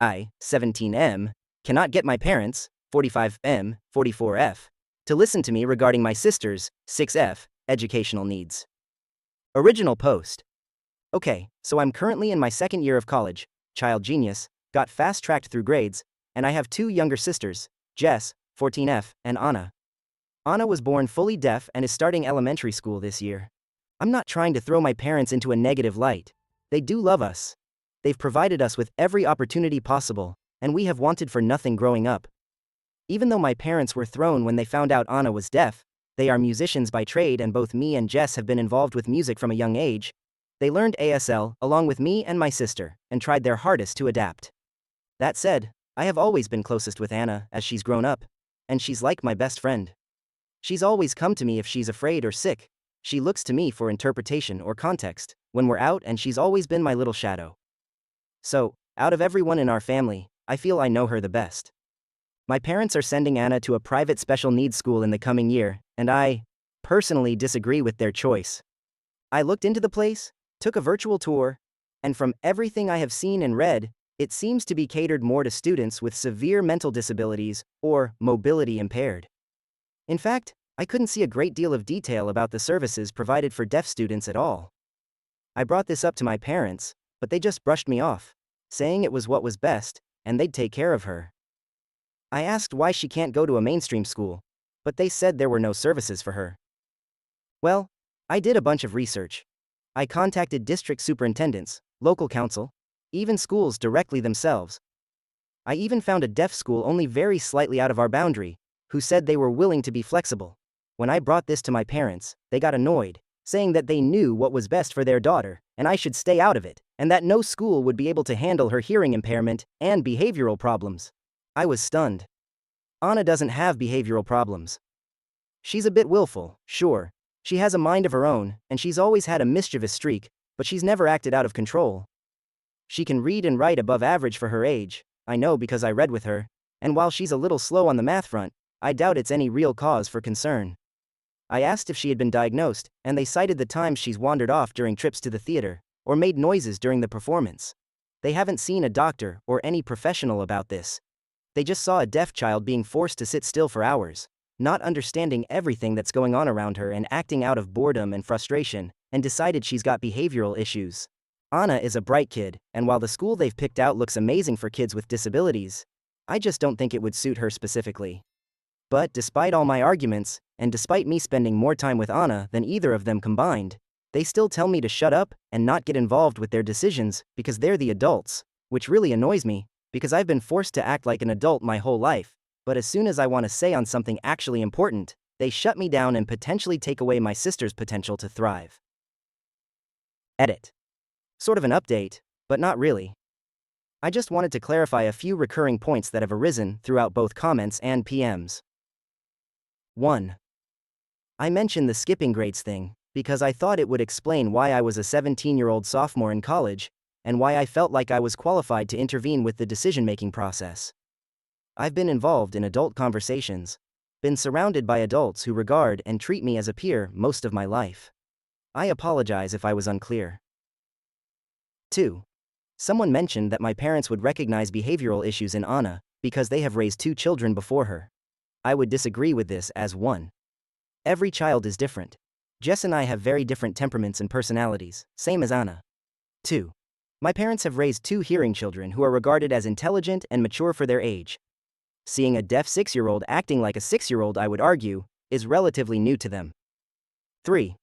I, 17M, cannot get my parents, 45M, 44F, to listen to me regarding my sister's, 6F, educational needs. Original post. Okay, so I'm currently in my second year of college, child genius, got fast-tracked through grades, and I have two younger sisters, Jess, 14F, and Anna. Anna was born fully deaf and is starting elementary school this year. I'm not trying to throw my parents into a negative light. They do love us. They've provided us with every opportunity possible, and we have wanted for nothing growing up. Even though my parents were thrown when they found out Anna was deaf, they are musicians by trade and both me and Jess have been involved with music from a young age. They learned ASL along with me and my sister, and tried their hardest to adapt. That said, I have always been closest with Anna as she's grown up, and she's like my best friend. She's always come to me if she's afraid or sick. She looks to me for interpretation or context when we're out, and she's always been my little shadow. So, out of everyone in our family, I feel I know her the best. My parents are sending Anna to a private special needs school in the coming year, and I, personally, disagree with their choice. I looked into the place, took a virtual tour, and from everything I have seen and read, it seems to be catered more to students with severe mental disabilities or mobility impaired. In fact, I couldn't see a great deal of detail about the services provided for deaf students at all. I brought this up to my parents, but they just brushed me off, saying it was what was best, and they'd take care of her. I asked why she can't go to a mainstream school, but they said there were no services for her. Well, I did a bunch of research. I contacted district superintendents, local council, even schools directly themselves. I even found a deaf school only very slightly out of our boundary, who said they were willing to be flexible. When I brought this to my parents, they got annoyed, saying that they knew what was best for their daughter, and I should stay out of it, and that no school would be able to handle her hearing impairment and behavioral problems. I was stunned. Anna doesn't have behavioral problems. She's a bit willful, sure. She has a mind of her own, and she's always had a mischievous streak, but she's never acted out of control. She can read and write above average for her age, I know because I read with her, and while she's a little slow on the math front, I doubt it's any real cause for concern. I asked if she had been diagnosed, and they cited the times she's wandered off during trips to the theater, or made noises during the performance. They haven't seen a doctor or any professional about this. They just saw a deaf child being forced to sit still for hours, not understanding everything that's going on around her and acting out of boredom and frustration, and decided she's got behavioral issues. Anna is a bright kid, and while the school they've picked out looks amazing for kids with disabilities, I just don't think it would suit her specifically. But despite all my arguments, and despite me spending more time with Anna than either of them combined, they still tell me to shut up and not get involved with their decisions because they're the adults, which really annoys me, because I've been forced to act like an adult my whole life, but as soon as I want to say on something actually important, they shut me down and potentially take away my sister's potential to thrive. Edit. Sort of an update, but not really. I just wanted to clarify a few recurring points that have arisen throughout both comments and PMs. 1. I mentioned the skipping grades thing, because I thought it would explain why I was a 17-year-old sophomore in college, and why I felt like I was qualified to intervene with the decision-making process. I've been involved in adult conversations, been surrounded by adults who regard and treat me as a peer most of my life. I apologize if I was unclear. 2. Someone mentioned that my parents would recognize behavioral issues in Anna, because they have raised two children before her. I would disagree with this as 1. Every child is different. Jess and I have very different temperaments and personalities, same as Anna. 2. My parents have raised two hearing children who are regarded as intelligent and mature for their age. Seeing a deaf 6-year-old acting like a 6-year-old, I would argue, is relatively new to them. 3.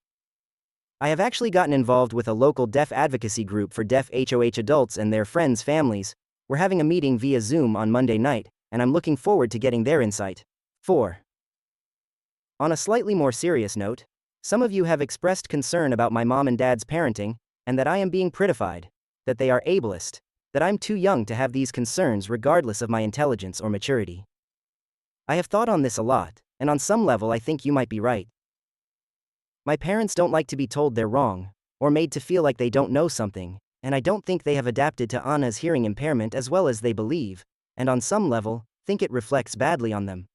I have actually gotten involved with a local deaf advocacy group for deaf HOH adults and their friends' families. We're having a meeting via Zoom on Monday night, and I'm looking forward to getting their insight. 4. On a slightly more serious note, some of you have expressed concern about my mom and dad's parenting, and that I am being prettified, that they are ableist, that I'm too young to have these concerns regardless of my intelligence or maturity. I have thought on this a lot, and on some level I think you might be right. My parents don't like to be told they're wrong, or made to feel like they don't know something, and I don't think they have adapted to Anna's hearing impairment as well as they believe, and on some level, think it reflects badly on them.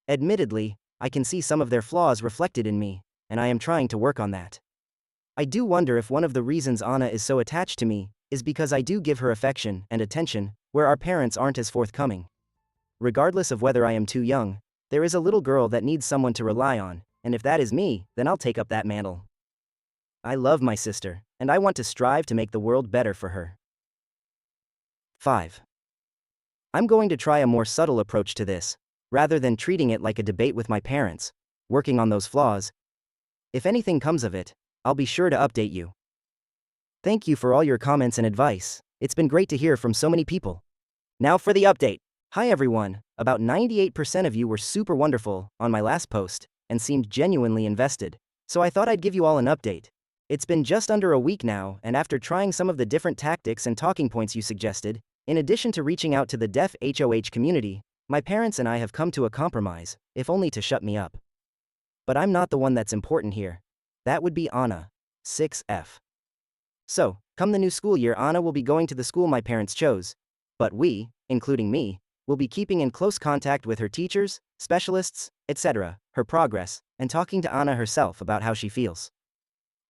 Admittedly, I can see some of their flaws reflected in me, and I am trying to work on that. I do wonder if one of the reasons Anna is so attached to me is because I do give her affection and attention, where our parents aren't as forthcoming. Regardless of whether I am too young, there is a little girl that needs someone to rely on, and if that is me, then I'll take up that mantle. I love my sister, and I want to strive to make the world better for her. 5. I'm going to try a more subtle approach to this, rather than treating it like a debate with my parents, working on those flaws. If anything comes of it, I'll be sure to update you. Thank you for all your comments and advice. It's been great to hear from so many people. Now for the update. Hi everyone, about 98% of you were super wonderful on my last post and seemed genuinely invested, so I thought I'd give you all an update. It's been just under a week now, and after trying some of the different tactics and talking points you suggested, in addition to reaching out to the deaf HOH community, my parents and I have come to a compromise, if only to shut me up. But I'm not the one that's important here. That would be Anna, 6F. So, come the new school year, Anna will be going to the school my parents chose, but we, including me, will be keeping in close contact with her teachers, specialists, etc., her progress, and talking to Anna herself about how she feels.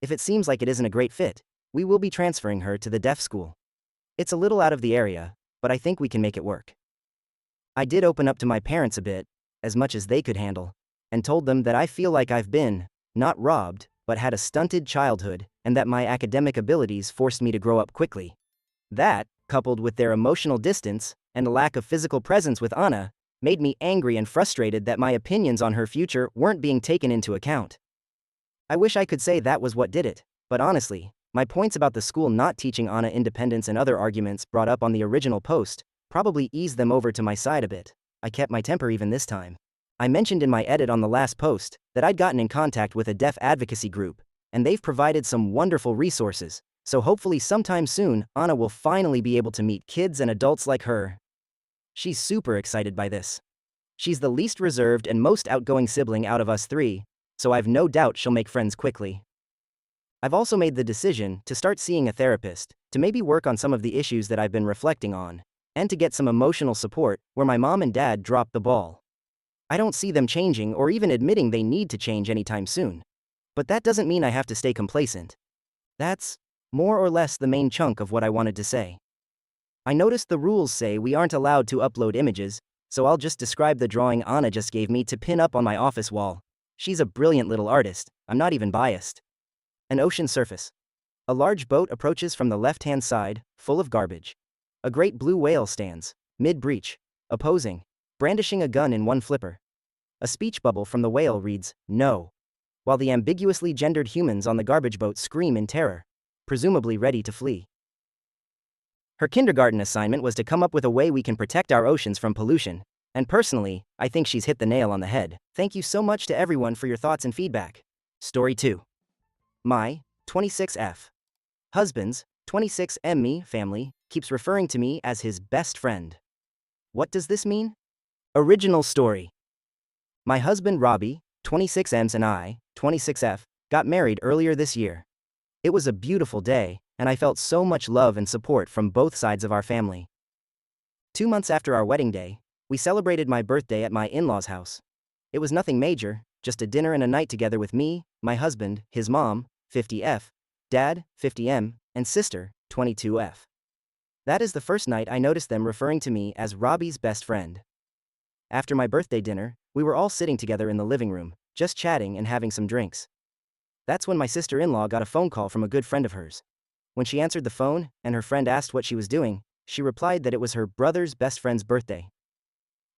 If it seems like it isn't a great fit, we will be transferring her to the deaf school. It's a little out of the area, but I think we can make it work. I did open up to my parents a bit, as much as they could handle, and told them that I feel like I've been, not robbed, but had a stunted childhood, and that my academic abilities forced me to grow up quickly. That, coupled with their emotional distance, and a lack of physical presence with Anna, made me angry and frustrated that my opinions on her future weren't being taken into account. I wish I could say that was what did it, but honestly, my points about the school not teaching Anna independence and other arguments brought up on the original post probably eased them over to my side a bit. I kept my temper even this time. I mentioned in my edit on the last post that I'd gotten in contact with a deaf advocacy group, and they've provided some wonderful resources, so hopefully sometime soon, Anna will finally be able to meet kids and adults like her. She's super excited by this. She's the least reserved and most outgoing sibling out of us three, so I've no doubt she'll make friends quickly. I've also made the decision to start seeing a therapist, to maybe work on some of the issues that I've been reflecting on, and to get some emotional support where my mom and dad dropped the ball. I don't see them changing or even admitting they need to change anytime soon. But that doesn't mean I have to stay complacent. That's more or less the main chunk of what I wanted to say. I noticed the rules say we aren't allowed to upload images, so I'll just describe the drawing Anna just gave me to pin up on my office wall. She's a brilliant little artist, I'm not even biased. An ocean surface. A large boat approaches from the left-hand side, full of garbage. A great blue whale stands, mid-breach, opposing, brandishing a gun in one flipper. A speech bubble from the whale reads, "No," while the ambiguously gendered humans on the garbage boat scream in terror, presumably ready to flee. Her kindergarten assignment was to come up with a way we can protect our oceans from pollution, and personally, I think she's hit the nail on the head. Thank you so much to everyone for your thoughts and feedback. Story 2. My 26F husband's 26M me family keeps referring to me as his best friend. What does this mean? Original story. My husband Robbie, 26Ms, and I, 26F, got married earlier this year. It was a beautiful day, and I felt so much love and support from both sides of our family. 2 months after our wedding day, we celebrated my birthday at my in-laws' house. It was nothing major, just a dinner and a night together with me, my husband, his mom, 50F, dad, 50M, and sister, 22F. That is the first night I noticed them referring to me as Robbie's best friend. After my birthday dinner, we were all sitting together in the living room, just chatting and having some drinks. That's when my sister-in-law got a phone call from a good friend of hers. When she answered the phone, and her friend asked what she was doing, she replied that it was her brother's best friend's birthday.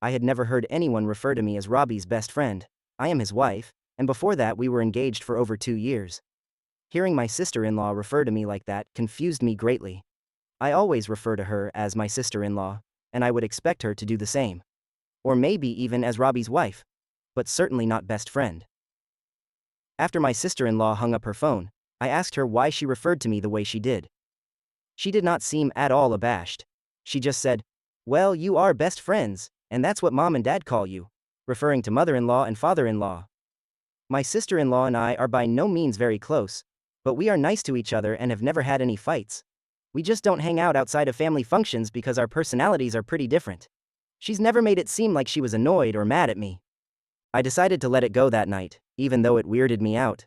I had never heard anyone refer to me as Robbie's best friend. I am his wife, and before that we were engaged for over 2 years. Hearing my sister-in-law refer to me like that confused me greatly. I always refer to her as my sister-in-law, and I would expect her to do the same. Or maybe even as Robbie's wife. But certainly not best friend. After my sister-in-law hung up her phone, I asked her why she referred to me the way she did. She did not seem at all abashed. She just said, "Well, you are best friends, and that's what mom and dad call you," referring to mother-in-law and father-in-law. My sister-in-law and I are by no means very close, but we are nice to each other and have never had any fights. We just don't hang out outside of family functions because our personalities are pretty different. She's never made it seem like she was annoyed or mad at me. I decided to let it go that night, even though it weirded me out.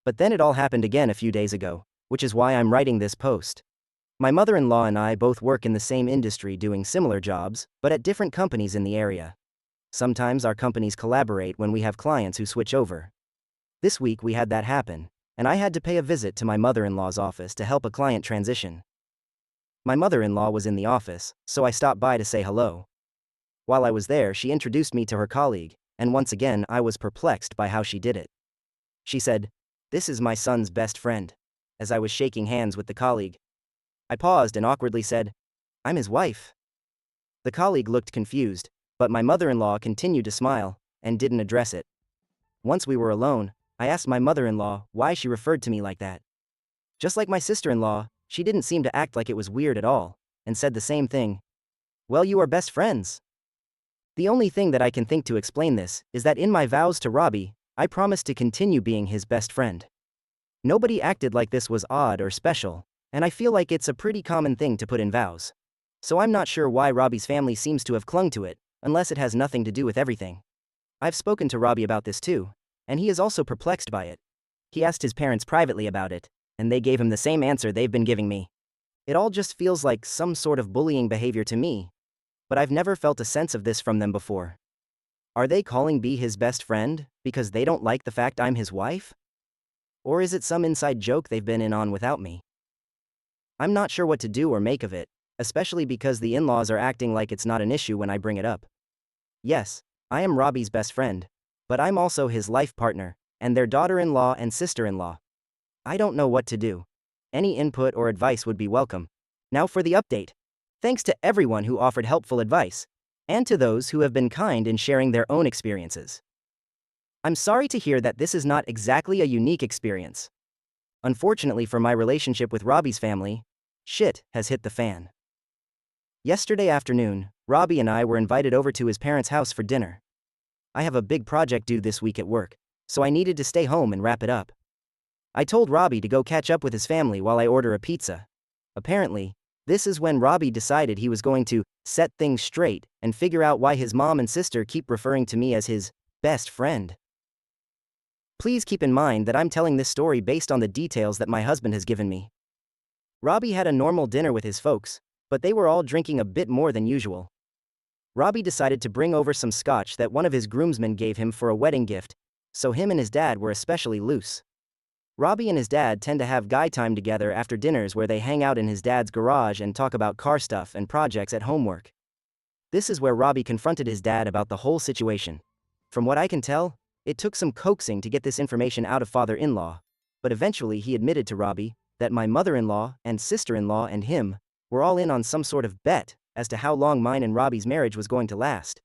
But then it all happened again a few days ago, which is why I'm writing this post. My mother-in-law and I both work in the same industry doing similar jobs, but at different companies in the area. Sometimes our companies collaborate when we have clients who switch over. This week we had that happen, and I had to pay a visit to my mother-in-law's office to help a client transition. My mother-in-law was in the office, so I stopped by to say hello. While I was there, she introduced me to her colleague, and once again I was perplexed by how she did it. She said, "This is my son's best friend," as I was shaking hands with the colleague. I paused and awkwardly said, "I'm his wife." The colleague looked confused, but my mother-in-law continued to smile, and didn't address it. Once we were alone, I asked my mother-in-law why she referred to me like that. Just like my sister-in-law, she didn't seem to act like it was weird at all, and said the same thing. "Well, you are best friends." The only thing that I can think to explain this is that in my vows to Robbie, I promised to continue being his best friend. Nobody acted like this was odd or special, and I feel like it's a pretty common thing to put in vows. So I'm not sure why Robbie's family seems to have clung to it, unless it has nothing to do with everything. I've spoken to Robbie about this too, and he is also perplexed by it. He asked his parents privately about it, and they gave him the same answer they've been giving me. It all just feels like some sort of bullying behavior to me, but I've never felt a sense of this from them before. Are they calling B his best friend because they don't like the fact I'm his wife? Or is it some inside joke they've been in on without me? I'm not sure what to do or make of it, especially because the in-laws are acting like it's not an issue when I bring it up. Yes, I am Robbie's best friend, but I'm also his life partner, and their daughter-in-law and sister-in-law. I don't know what to do. Any input or advice would be welcome. Now for the update. Thanks to everyone who offered helpful advice, and to those who have been kind in sharing their own experiences. I'm sorry to hear that this is not exactly a unique experience. Unfortunately for my relationship with Robbie's family, shit has hit the fan. Yesterday afternoon, Robbie and I were invited over to his parents' house for dinner. I have a big project due this week at work, so I needed to stay home and wrap it up. I told Robbie to go catch up with his family while I order a pizza. Apparently, this is when Robbie decided he was going to set things straight and figure out why his mom and sister keep referring to me as his best friend. Please keep in mind that I'm telling this story based on the details that my husband has given me. Robbie had a normal dinner with his folks, but they were all drinking a bit more than usual. Robbie decided to bring over some scotch that one of his groomsmen gave him for a wedding gift, so him and his dad were especially loose. Robbie and his dad tend to have guy time together after dinners where they hang out in his dad's garage and talk about car stuff and projects at homework. This is where Robbie confronted his dad about the whole situation. From what I can tell, it took some coaxing to get this information out of father-in-law, but eventually he admitted to Robbie that my mother-in-law and sister-in-law and him were all in on some sort of bet as to how long mine and Robbie's marriage was going to last.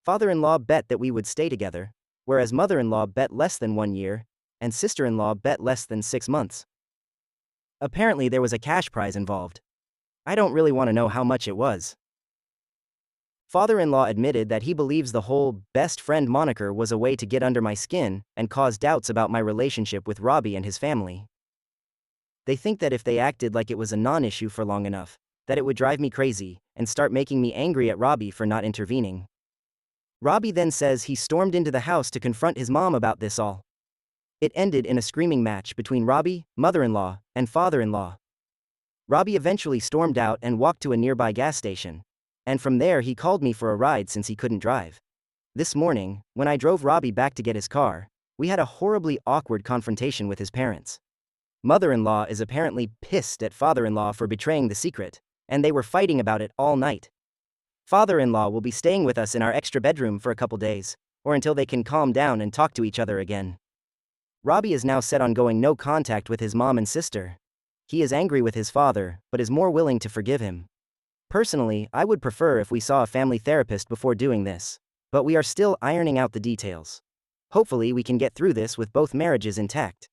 Father-in-law bet that we would stay together, whereas mother-in-law bet less than 1 year, and sister-in-law bet less than 6 months. Apparently there was a cash prize involved. I don't really want to know how much it was. Father-in-law admitted that he believes the whole best friend moniker was a way to get under my skin and cause doubts about my relationship with Robbie and his family. They think that if they acted like it was a non-issue for long enough, that it would drive me crazy and start making me angry at Robbie for not intervening. Robbie then says he stormed into the house to confront his mom about this all. It ended in a screaming match between Robbie, mother-in-law, and father-in-law. Robbie eventually stormed out and walked to a nearby gas station, and from there he called me for a ride since he couldn't drive. This morning, when I drove Robbie back to get his car, we had a horribly awkward confrontation with his parents. Mother-in-law is apparently pissed at father-in-law for betraying the secret, and they were fighting about it all night. Father-in-law will be staying with us in our extra bedroom for a couple days, or until they can calm down and talk to each other again. Robbie is now set on going no contact with his mom and sister. He is angry with his father, but is more willing to forgive him. Personally, I would prefer if we saw a family therapist before doing this, but we are still ironing out the details. Hopefully we can get through this with both marriages intact.